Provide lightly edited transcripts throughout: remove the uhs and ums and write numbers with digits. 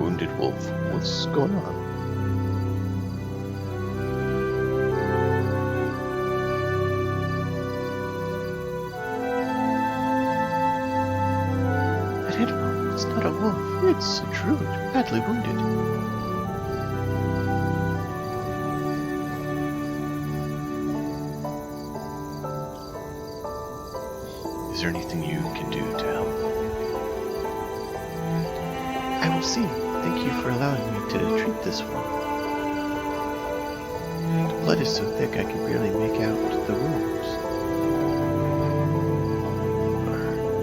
Wounded wolf, what's going on? That animal, it's not a wolf, it's a druid, badly wounded. Is there anything you can do to help? I will see. Thank you for allowing me to treat this one. The blood is so thick I can barely make out the wounds.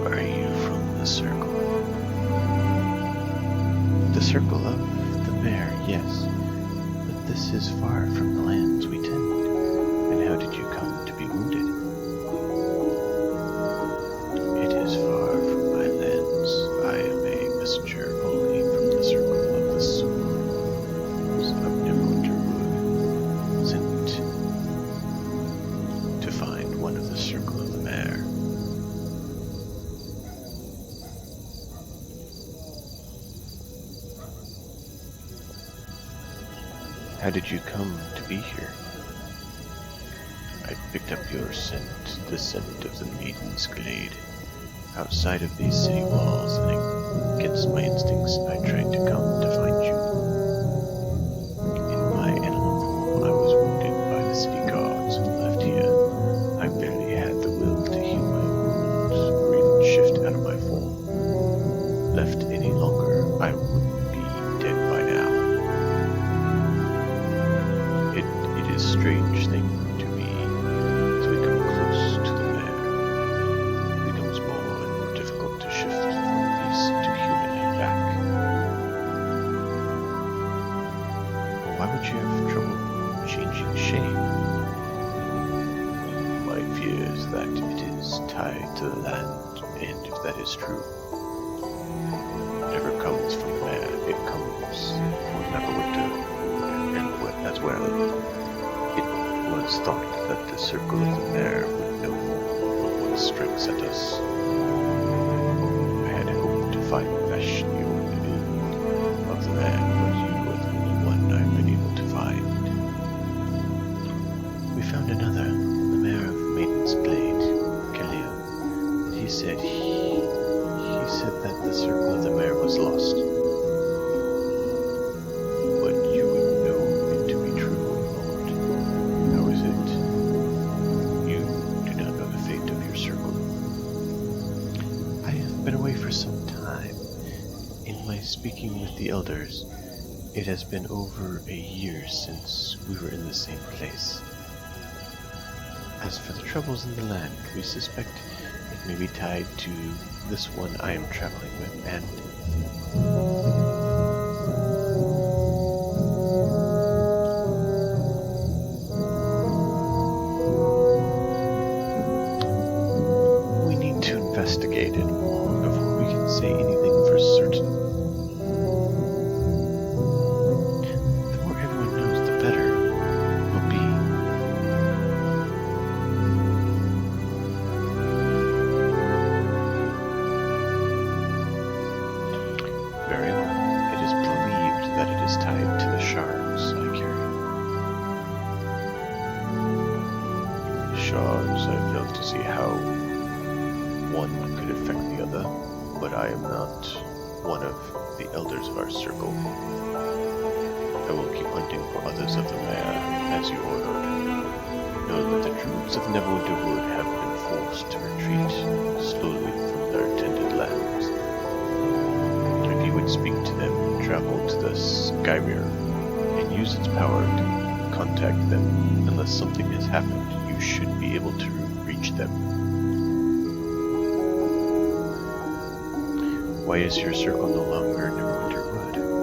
Are you from the circle? The circle of the mare, yes. But this is far from the lands we tend. And how did you come to be wounded? It is far from my lands. I am a messenger only from the circle of the souls of NWN2 sent to find one of the circle of the mare. How did you come to be here? I picked up your scent, the scent of the Maiden's Glade, outside of these city walls, and against my instincts, I tried to come to find you. In my animal form, I was wounded by the city guards and left here. I barely had the will to heal my wounds, or even shift out of my form. Left any longer, I would be dead by now. It is a strange thing to me. As we come close to the mare, it becomes more and more difficult to shift from beast to human and back. Why would you have trouble changing shape? My fear is that it is tied to the land, and if that is true, whatever comes from the mare, it comes from Neverwinter, and that's where I live. It was thought that the circle of the mare would know of what strikes at us. I had hoped to find Vashni or Lily of the mare, but you are the only one I've been able to find. We found another, the mare of Maiden's Glade, Khalil. He said that the circle of the mare was lost. But you would know it to be true, Lord. How is it? You do not know the fate of your circle. I have been away for some time. In my speaking with the elders, it has been over a year since we were in the same place. As for the troubles in the land, we suspect it may be tied to this one I am traveling with, and we need to investigate it more before we can say anything for certain. The more everyone knows, the better it will be. Very well. It is believed that it is tied to the shards I carry. Shards, I fail to see how one could affect the other, but I am not one of the elders of our circle. I will keep hunting for others of the mare, as you ordered. Know that the troops of NWN2 have been forced to retreat slowly from their tended lands. If you would speak to them, travel to the Skymere, and use its power to contact them. Unless something has happened, you should be able to reach them. Why is your circle no longer Neverwinter?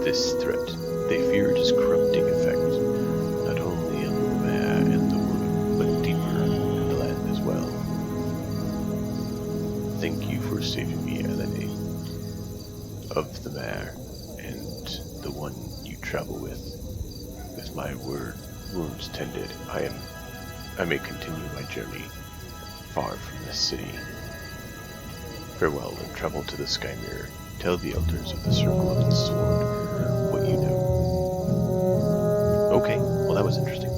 This threat, they fear it is corrupting effect, not only on the mare and the wood, but deeper in the land as well. Thank you for saving me, Eleni, of the mare, and the one you travel with. With my wounds tended, I may continue my journey far from this city. Farewell, and travel to the Skymere Tell the elders of the Circle of the Sword what you know. Okay, well that was interesting.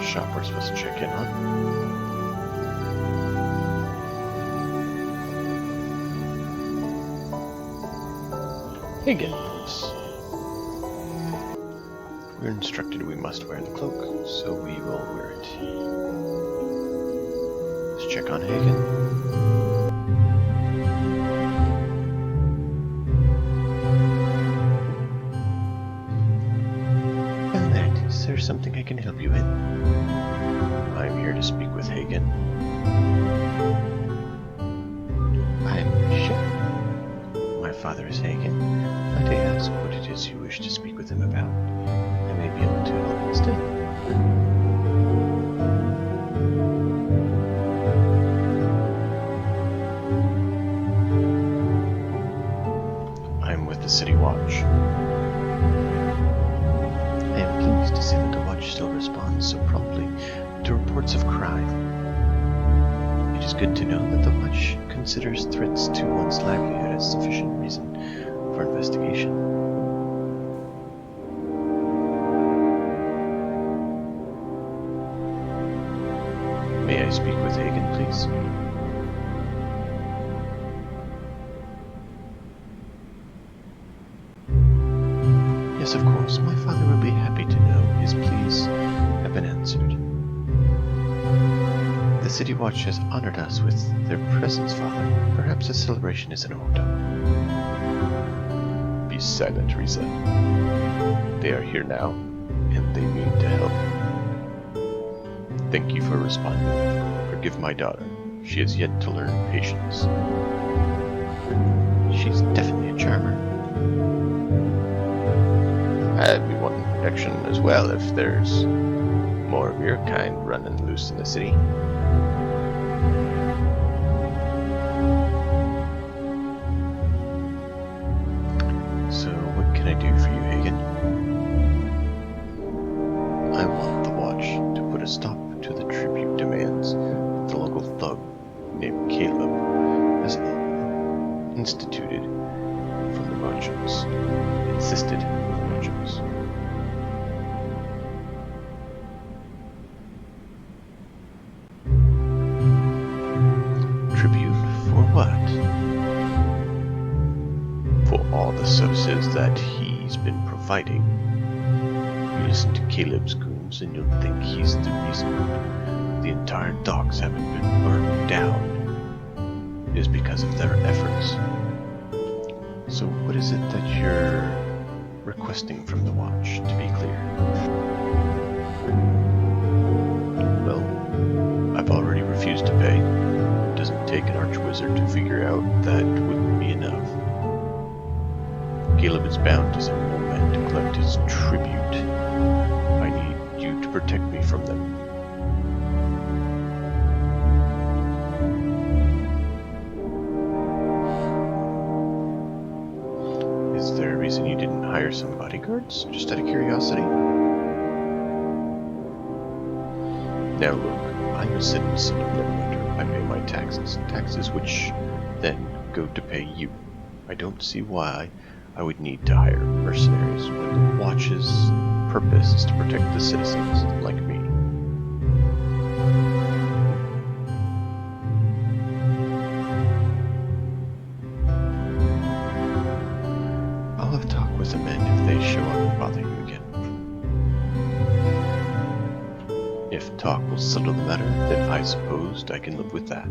Shop we're supposed to check in on. Higgins. We're instructed we must wear the cloak, so we will wear it. Let's check on Hagen. Is there something I can help you with? I'm here to speak with Hagen. I'm sure. My father is Hagen. Might I ask what it is you wish to speak with him about? I may be able to help instead. I'm with the City Watch. I am pleased to see that the Watch still responds so promptly to reports of crime. It is good to know that the Watch considers threats to one's livelihood as sufficient reason for investigation. May I speak with Hagen, please? Yes, of course. My father will be happy to know his pleas have been answered. The City Watch has honored us with their presence, Father. Perhaps a celebration is in order. Be silent, Risa. They are here now, and they mean to help. Thank you for responding. Forgive my daughter. She has yet to learn patience. She's definitely a charmer. I'd be wanting protection as well if there's more of your kind running loose in the city. So, what can I do for you, Hagen? I want the Watch to put a stop to the tribute demands the local thug named Caleb has instituted from the Marchers. Insisted from the Marchers. Tribute for what? For all the services that he's been providing. You listen to Caleb's goons and you'll think he's the reason the entire docks haven't been burned down. It is because of their efforts. So what is it that you're requesting from the Watch, to be clear? Well, I've already refused to pay. It doesn't take an archwizard to figure out that wouldn't be enough. Caleb is bound to some men to collect his tribute. I need you to protect me from them. Is there a reason you didn't hire some bodyguards, just out of curiosity? Now look, I'm a citizen of Neverwinter. I pay my taxes which then go to pay you. I don't see why I would need to hire mercenaries when the Watch's purpose is to protect the citizens like me. I'll have a talk with the men if they show up and bother you again. If talk will settle the matter, then I suppose I can live with that.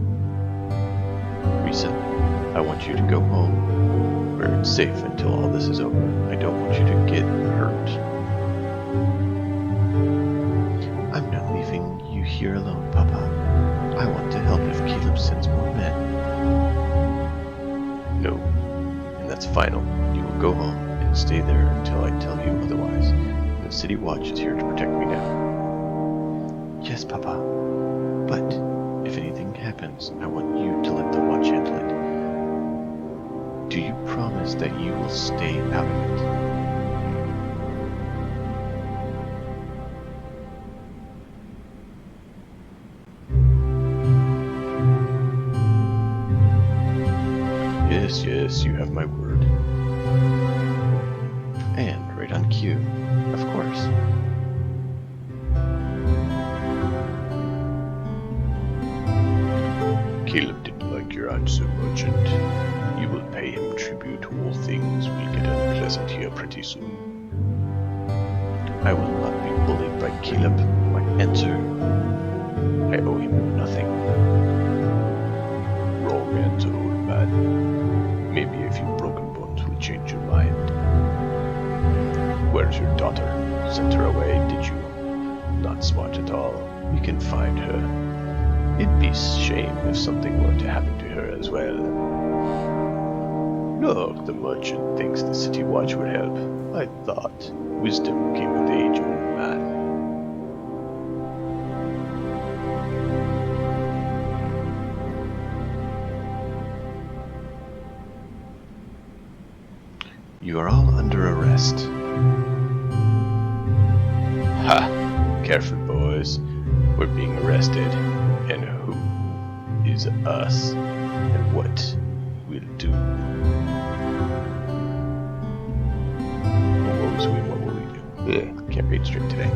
Risa, I want you to go home where it's safe until all this is over. I don't want you to get hurt. I'm not leaving you here alone, Papa. I want to help if Caleb sends more men. No, and that's final. You will Go home and stay there until I tell you otherwise. The City Watch is here to protect me now. Yes, Papa. But if anything happens, I want you to let the watch handle it. Do you promise that you will stay out of it? Yes, you have my word. And right on cue, of course. Caleb didn't like your answer, merchant. You will pay him tribute. All things will get unpleasant here pretty soon. I will not be bullied by Caleb. My answer. I owe him nothing. Wrong answer, old man. Maybe a few broken bones will change your mind. Where's your daughter? Sent her away, did you? Not smart at all. We can find her. It'd be a shame if something were to happen to her as well. Look, the merchant thinks the City Watch would help. I thought wisdom came with age, old man. You are all under arrest. Ha! Careful, boys. We're being arrested. And who is us? And what we'll do? What will we do? Ugh, can't read straight today.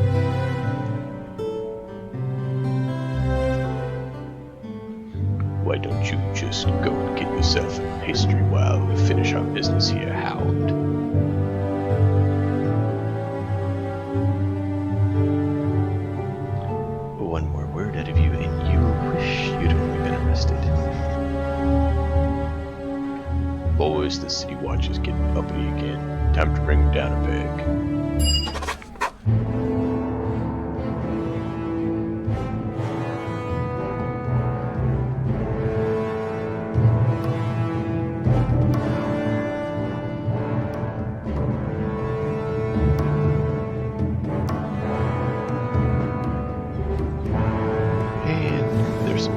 Why don't you just go and get yourself a pastry while we finish our business here, Hound? One more word out of you and you will wish you'd only been arrested. Boys, the City Watch is getting uppity again. Time to bring him down a peg.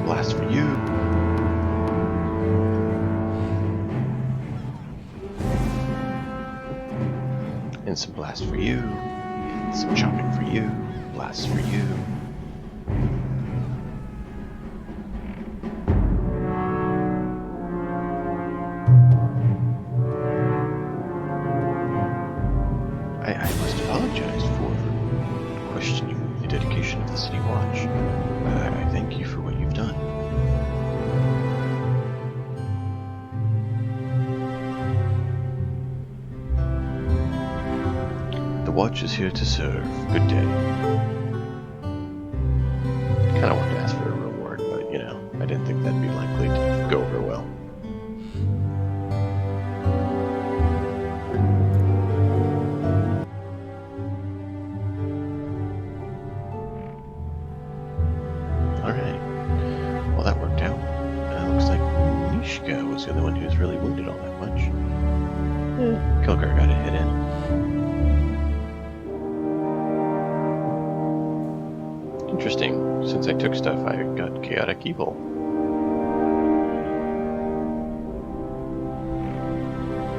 Blast for you. And some blast for you. And some chopping for you. Blast for you. I must apologize for questioning the dedication of the City Watch. I thank you for what you've done. The watch is here to serve. Good day. Kinda wanted to ask for a reward, but I didn't think that'd be likely to go over well. Alright. Well, that worked out. Looks like Nishka was the only one who was really wounded all that much. Kilgar got a hit in. Interesting. Since I took stuff, I got chaotic evil.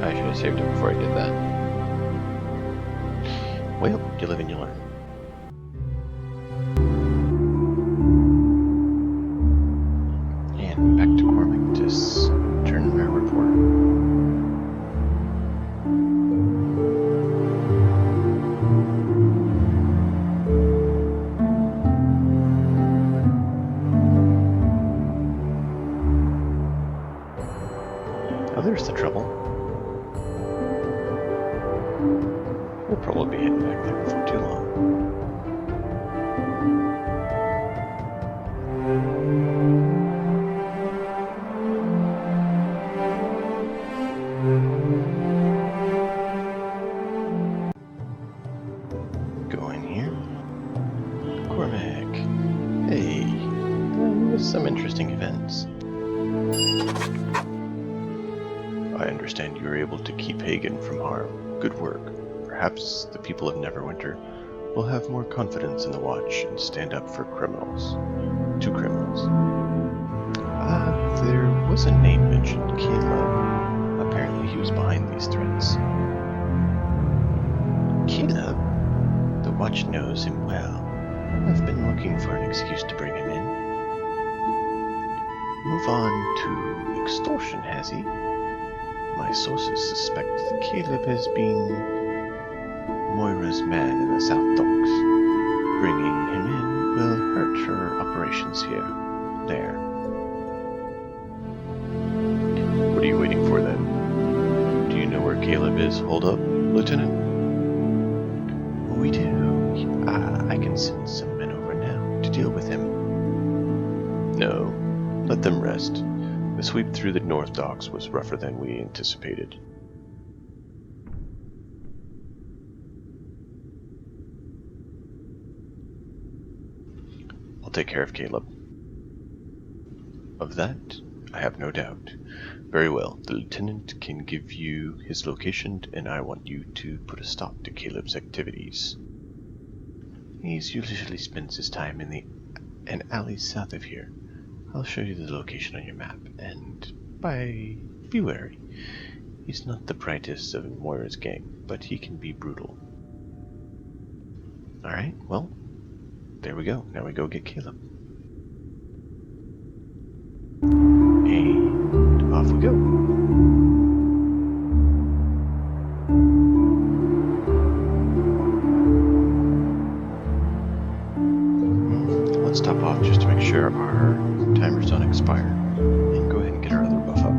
I should have saved it before I did that. Well, you live and you learn. And back to Cormac to turn my report. There's the trouble. We'll probably be heading back there before too long. Go in here. Cormac. Hey. Some interesting events. I understand you were able to keep Hagen from harm. Good work. Perhaps the people of Neverwinter will have more confidence in the Watch and stand up for criminals. Two criminals. There was a name mentioned, Caleb. Apparently he was behind these threats. Caleb? The Watch knows him well. I've been looking for an excuse to bring him in. Move on to extortion, has he? My sources suspect that Caleb has been Moira's man in the South Docks. Bringing him in will hurt her operations there. What are you waiting for then? Do you know where Caleb is? Hold up, Lieutenant. We do. I can send some men over now to deal with him. No, let them rest. The sweep through the North Docks was rougher than we anticipated. I'll take care of Caleb. Of that, I have no doubt. Very well, the Lieutenant can give you his location, and I want you to put a stop to Caleb's activities. He usually spends his time in an alley south of here. I'll show you the location on your map, and be wary. He's not the brightest of Moira's gang, but he can be brutal. Alright, well, there we go. Now we go get Caleb. And off we go. Let's stop off just to make sure our timers don't expire, and go ahead and get our other buff up.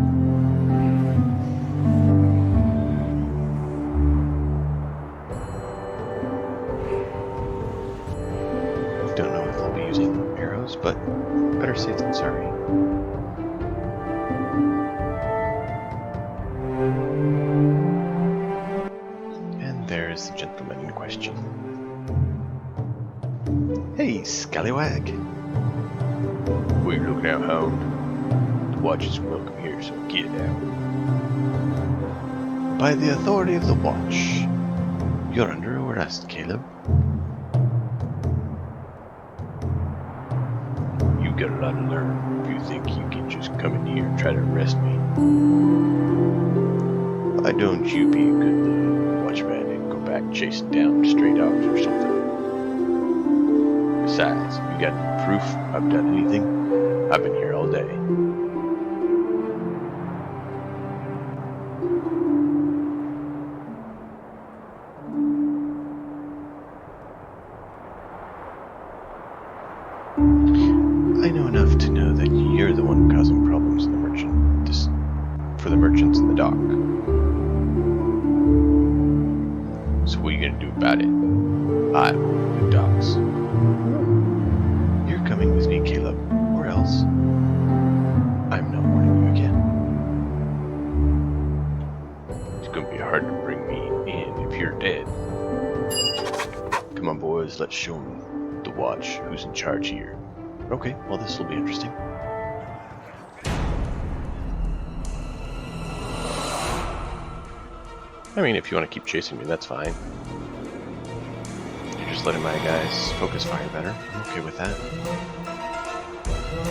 Don't know if I'll be using arrows, but better safe than sorry. And there's the gentleman in question. Hey, scallywag! What are you looking at, Hound? The Watch is welcome here, so get out. By the authority of the Watch, you're under arrest, Caleb. You've got a lot to learn if you think you can just come in here and try to arrest me. Why don't you be a good little watchman and go back chasing down stray dogs or something? Besides, if you got proof I've done anything, I've been here all day. I know enough to know that you're the one causing problems in for the merchants in the dock. So what are you gonna do about it? I own the docks. You're coming with me, Caleb, or else I'm not warning you again. It's gonna be hard to bring me in if you're dead. Come on, boys, let's show them the Watch who's in charge here. Okay, well, this will be interesting. I mean, if you want to keep chasing me, that's fine. You're just letting my guys focus fire better. I'm okay with that.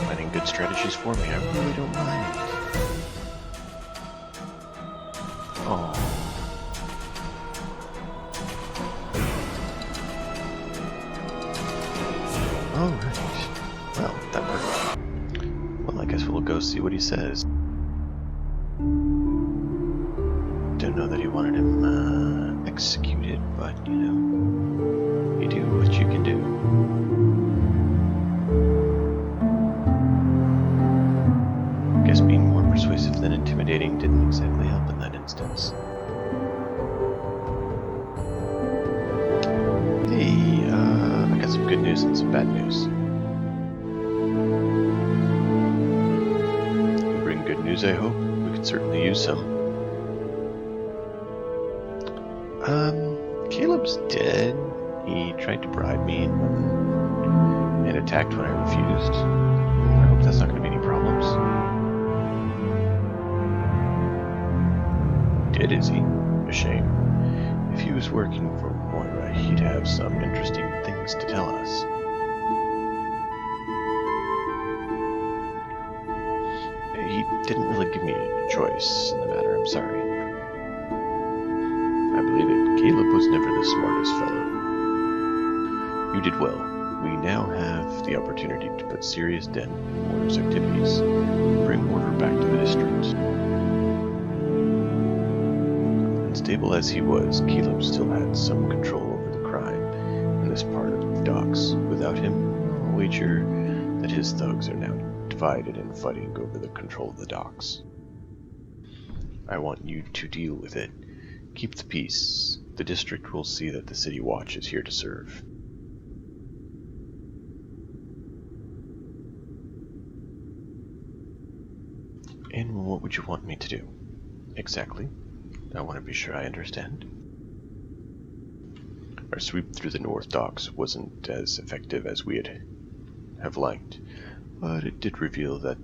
Finding good strategies for me, I really don't mind. Oh. Alright. Well, that worked. Well, I guess we'll go see what he says. Don't know that he wanted him executed, but you know, you do what you can do. Guess being more persuasive than intimidating didn't exactly help in that instance. Hey, I got some good news and some bad news. You bring good news, I hope. We could certainly use some. Caleb's dead. He tried to bribe me and attacked when I refused. I hope that's not going to be any problems. It is he. A shame. If he was working for Moira, he'd have some interesting things to tell us. He didn't really give me a choice in the matter, I'm sorry. I believe it. Caleb was never the smartest fellow. You did well. We now have the opportunity to put serious dent in Moira's activities and bring order back to the district. Unstable as he was, Caleb still had some control over the crime in this part of the docks. Without him, I'll wager that his thugs are now divided and fighting over the control of the docks. I want you to deal with it. Keep the peace. The district will see that the City Watch is here to serve. And what would you want me to do? Exactly. I want to be sure I understand. Our sweep through the North Docks wasn't as effective as we'd have liked, but it did reveal that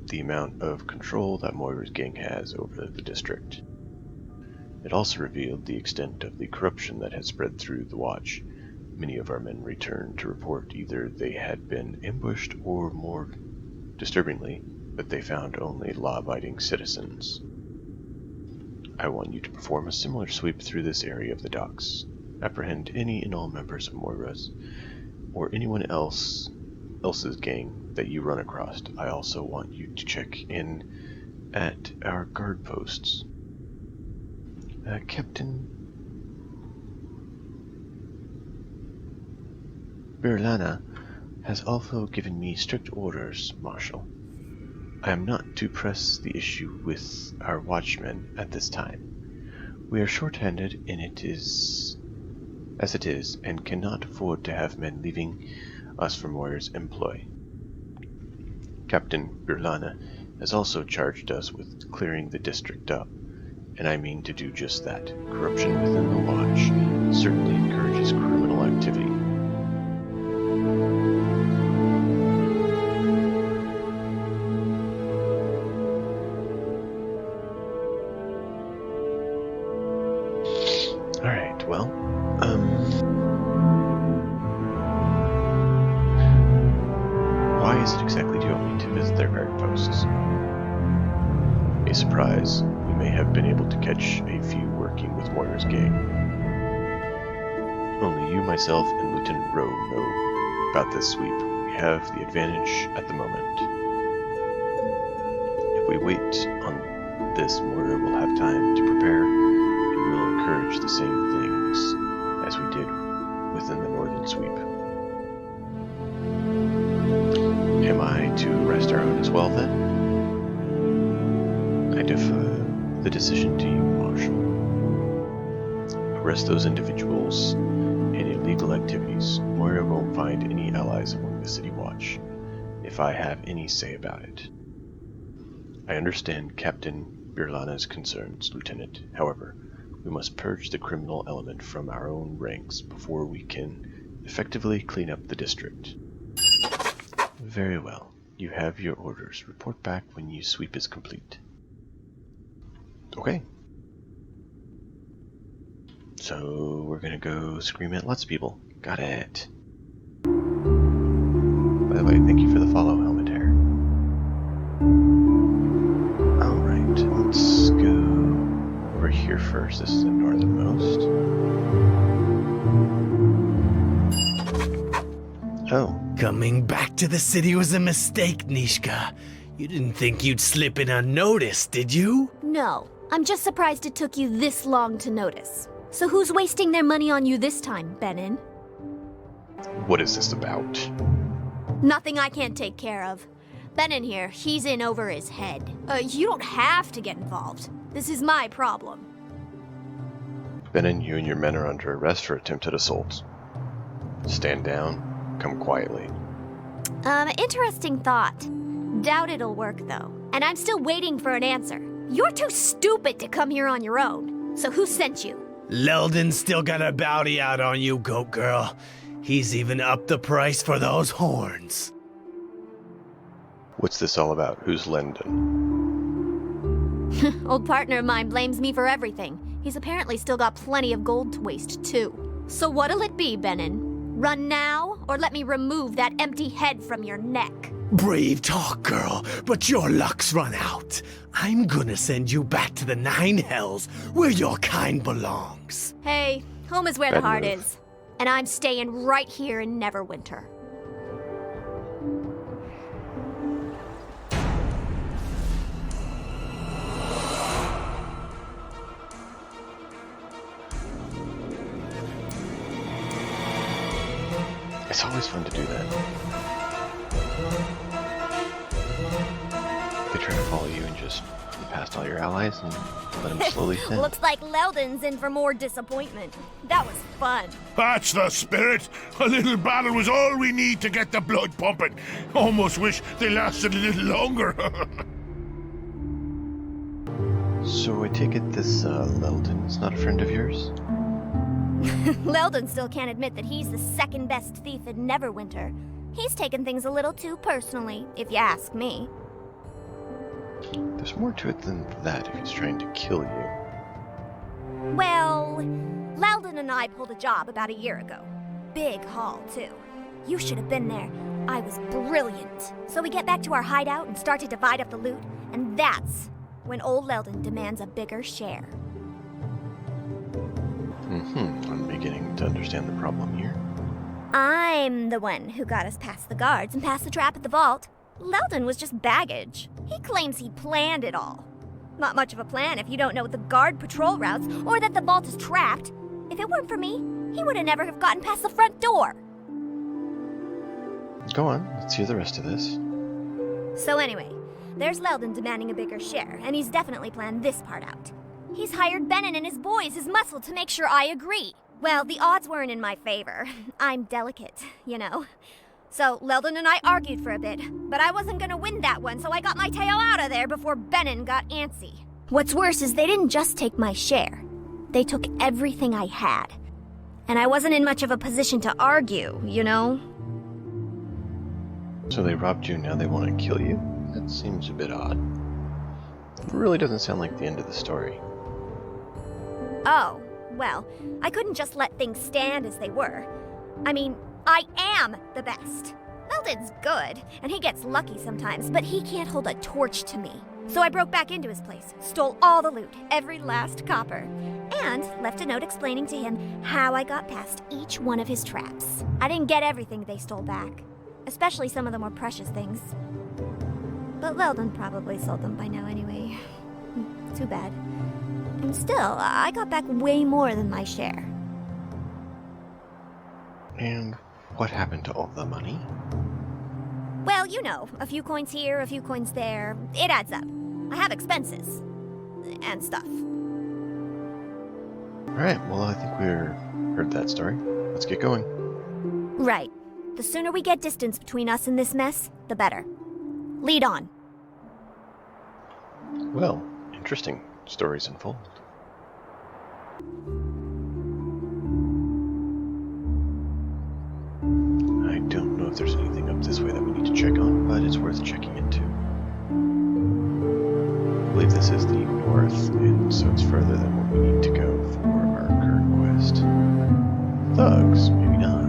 the amount of control that Moira's gang has over the district. It also revealed the extent of the corruption that had spread through the Watch. Many of our men returned to report either they had been ambushed or, more disturbingly, that they found only law-abiding citizens. I want you to perform a similar sweep through this area of the docks. Apprehend any and all members of Moira's or anyone else's gang that you run across. I also want you to check in at our guard posts. Captain Birlana has also given me strict orders, Marshal. I am not to press the issue with our watchmen at this time. We are short-handed as it is, and cannot afford to have men leaving us for Moira's employ. Captain Birlana has also charged us with clearing the district up, and I mean to do just that. Corruption within the Watch certainly encourages criminal activity. Alright, well, why is it exactly do you want me to visit their guard posts? A surprise. We may have been able to catch a few working with Moira's gang. Only you, myself, and Lieutenant Rowe know about this sweep. We have the advantage at the moment. If we wait on this, Moira will have time to prepare, and will encourage the same things as we did within the Northern Sweep. Am I to arrest our own as well, then? I defer the decision to you, Marshal. Arrest those individuals in illegal activities. Moira won't find any allies among the City Watch, if I have any say about it. I understand Captain Birlana's concerns, Lieutenant. However, we must purge the criminal element from our own ranks before we can effectively clean up the district. Very well. You have your orders. Report back when your sweep is complete. Okay. So, we're gonna go scream at lots of people. Got it. By the way, thank you for the follow, Helmet Hair. Alright, let's go over here first. This is the northernmost. Oh. Coming back to the city was a mistake, Nishka. You didn't think you'd slip in unnoticed, did you? No, I'm just surprised it took you this long to notice. So who's wasting their money on you this time, Benin? What is this about? Nothing I can't take care of. Benin here, he's in over his head. You don't have to get involved. This is my problem. Benin, you and your men are under arrest for attempted assault. Stand down. Come quietly. Interesting thought. Doubt it'll work, though. And I'm still waiting for an answer. You're too stupid to come here on your own. So who sent you? Leldon's still got a bounty out on you, goat girl. He's even upped the price for those horns. What's this all about? Who's Lendon? Old partner of mine blames me for everything. He's apparently still got plenty of gold to waste, too. So what'll it be, Benin? Run now, or let me remove that empty head from your neck? Brave talk, girl, but your luck's run out. I'm gonna send you back to the Nine Hells, where your kind belongs. Hey, home is where the heart is. And I'm staying right here in Neverwinter. It's always fun to do that. They try to follow you and just get past all your allies and let them slowly thin. Looks like Leldon's in for more disappointment. That was fun. That's the spirit. A little battle was all we need to get the blood pumping. Almost wish they lasted a little longer. So I take it this Leldon's not a friend of yours? Leldon still can't admit that he's the second best thief in Neverwinter. He's taken things a little too personally, if you ask me. There's more to it than that if he's trying to kill you. Well, Leldon and I pulled a job about a year ago. Big haul, too. You should have been there. I was brilliant. So we get back to our hideout and start to divide up the loot, and that's when old Leldon demands a bigger share. I'm beginning to understand the problem here. I'm the one who got us past the guards and past the trap at the vault. Leldon was just baggage. He claims he planned it all. Not much of a plan if you don't know the guard patrol routes or that the vault is trapped. If it weren't for me, he would have never have gotten past the front door. Go on, let's hear the rest of this. So anyway, there's Leldon demanding a bigger share, and he's definitely planned this part out. He's hired Benin and his boys as muscle to make sure I agree. Well, the odds weren't in my favor. I'm delicate, you know. So Leldon and I argued for a bit, but I wasn't gonna win that one, so I got my tail out of there before Benin got antsy. What's worse is they didn't just take my share. They took everything I had. And I wasn't in much of a position to argue, you know? So they robbed you, now they want to kill you? That seems a bit odd. It really doesn't sound like the end of the story. Oh, well, I couldn't just let things stand as they were. I mean, I am the best. Leldon's good, and he gets lucky sometimes, but he can't hold a torch to me. So I broke back into his place, stole all the loot, every last copper, and left a note explaining to him how I got past each one of his traps. I didn't get everything they stole back, especially some of the more precious things. But Leldon probably sold them by now anyway. Too bad. And still, I got back way more than my share. And what happened to all the money? Well, you know, a few coins here, a few coins there. It adds up. I have expenses. And stuff. Alright, well I think we've heard that story. Let's get going. Right. The sooner we get distance between us and this mess, the better. Lead on. Well, interesting stories unfold. I don't know if there's anything up this way that we need to check on, but it's worth checking into. I believe this is the north, and so it's further than what we need to go for our current quest. Thugs? Maybe not.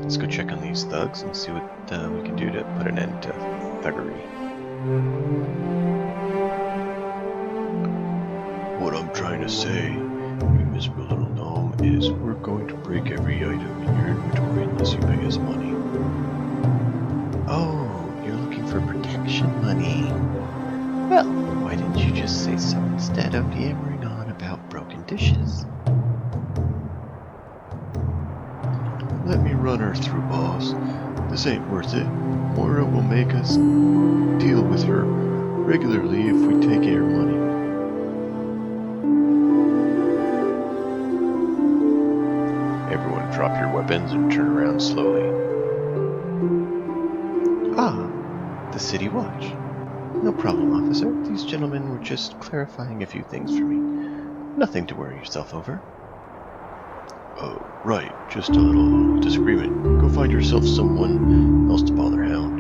Let's go check on these thugs and see what we can do to put an end to thuggery. What I'm trying to say, you miserable little gnome, is we're going to break every item in your inventory unless you pay us money. Oh, you're looking for protection money. Well, why didn't you just say so instead of yammering on about broken dishes? Let me run her through, boss. This ain't worth it. Moira will make us deal with her regularly if we take her money. Everyone drop your weapons and turn around slowly. Ah, the City Watch. No problem, officer. These gentlemen were just clarifying a few things for me. Nothing to worry yourself over. Oh, right. Just a little disagreement. Go find yourself someone else to bother, Hound.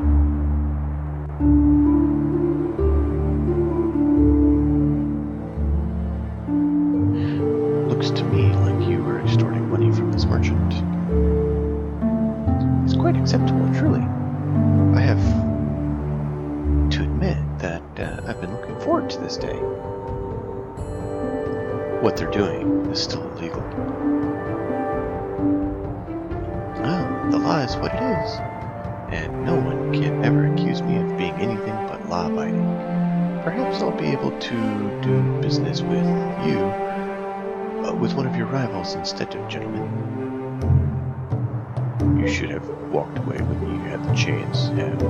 Looks to me like you were extorting money from this merchant. It's quite acceptable, truly. I have to admit that I've been looking forward to this day. What they're doing is still illegal. Well, the law is what it is, and no one can ever accuse me of being anything but law-abiding. Perhaps I'll be able to do business with you, with one of your rivals instead of gentlemen. You should have walked away when you had the chance, and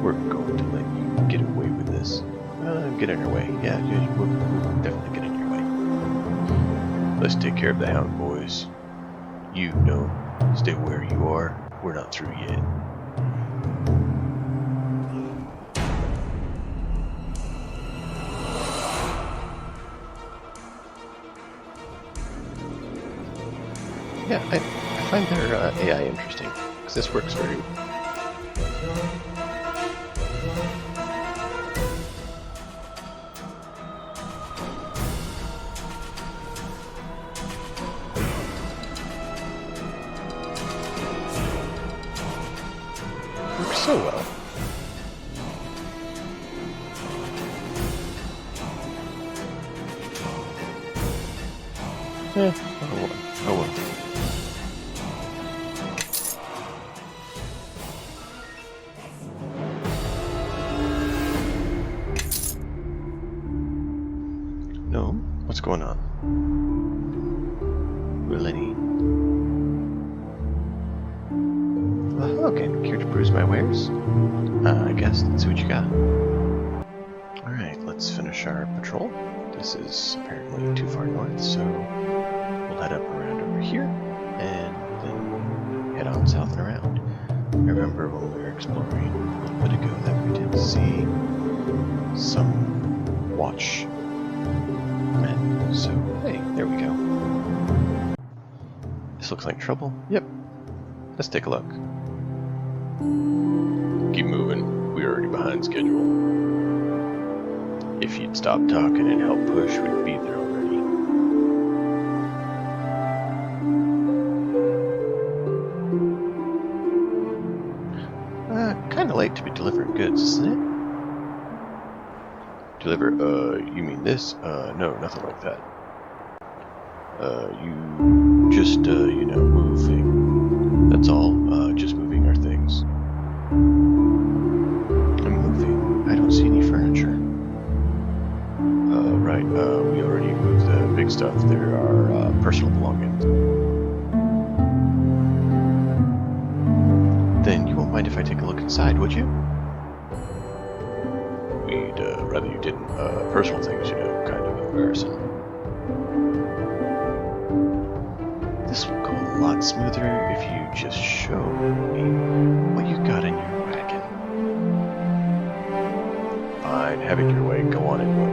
we're going to let you get away with this. Get in your way. Yeah, we'll definitely get in your way. Let's take care of the Hound, boys. You know, stay where you are. We're not through yet. Yeah, I find their AI interesting, because this works very well. Works so well. Oh well. No? What's going on? Lenny. Okay, care to peruse my wares? I guess, let's see what you got. Alright, let's finish our patrol. This is apparently too far north, so we'll head up around over here, and then head on south and around. I remember when we were exploring a little bit ago that we did see some watch men, so hey, there we go. This looks like trouble. Yep. Let's take a look. Keep moving. We're already behind schedule. If you'd stop talking and help push, we'd be there already. Kinda late to be delivering goods, isn't it? Deliver, you mean this? No, nothing like that. You just, you know, moving. That's all. Just moving our things. I'm moving. I don't see any furniture. Right, we already moved the big stuff. There are, personal belongings. Then you won't mind if I take a look inside, would you? We'd, rather you didn't. Personal things, you know, kind of embarrassing. This will go a lot smoother if you just show me what you got in your wagon. Fine, have it your way. Go on and look.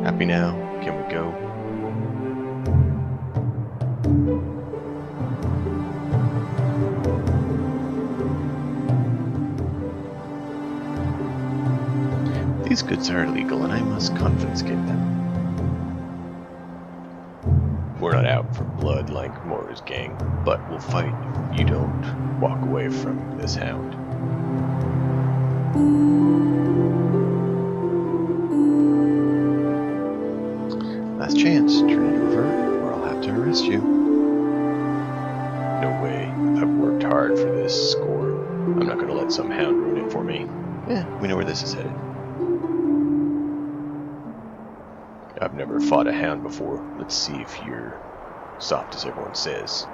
Happy now? Can we go? These goods are illegal and I must confiscate them. We're not out for blood like Mora's gang, but we'll fight if you don't walk away from this hound. Last chance, turn it over, or I'll have to arrest you. No way. I've worked hard for this score. I'm not gonna let some hound ruin it for me. Yeah, we know where this is headed. I've never fought a hound before. Let's see if you're soft as everyone says.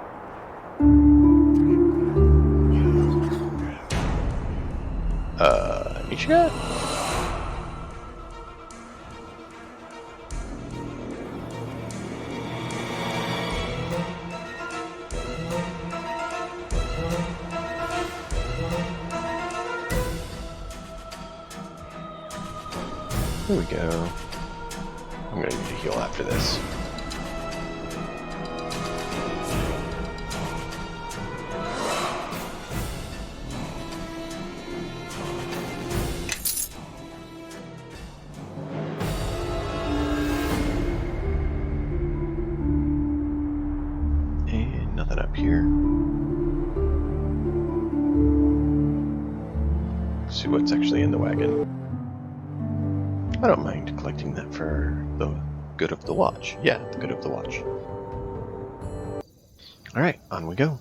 Nisha? There we go. I'm gonna need to heal after this. see what's actually in the wagon. I don't mind collecting that for the good of the watch. Yeah, the good of the watch. Alright, on we go.